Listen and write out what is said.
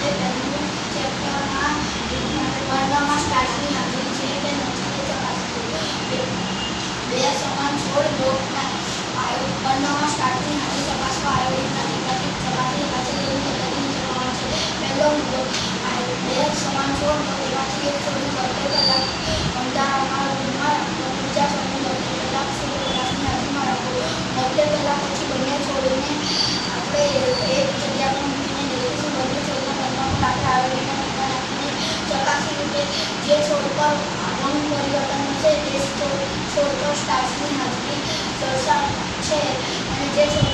પહેલું ચેપ્ટરમાં વર્ણમાં સ્ટાર્ટની હાજરી છે કે નથી તે ચકાસવું. બે સમાન છોડ લોટના વર્ણમાં સ્ટાર્ટની હાજરી ચકાસવા આયોડિનના ટીકાથી ચકાસણી હાજરીની પદ્ધતિની જણાવવામાં છે. પહેલો મુદ્દો બે સમાન છોડ તેમાંથી એક છોડને 72 કલાક અંધારામાં રૂમમાં રાખવો અને બીજા છોડને 72 કલાક સૂર્યપ્રકાશની હાજરીમાં રાખવો. 72 કલાક પછી બંને છોડને આપણે એક જગ્યા પર મૂકીને દેખીશું. બંને છોડના વર્ણમાં આપણે આયોડિનના ટીકા નાખીને ચકાસીશું કે જે છોડ પર રંગ પરિવર્તન હશે તે છોડ પર સ્ટાર્ચની હાજરી દર્શાવશે અને જે છોડ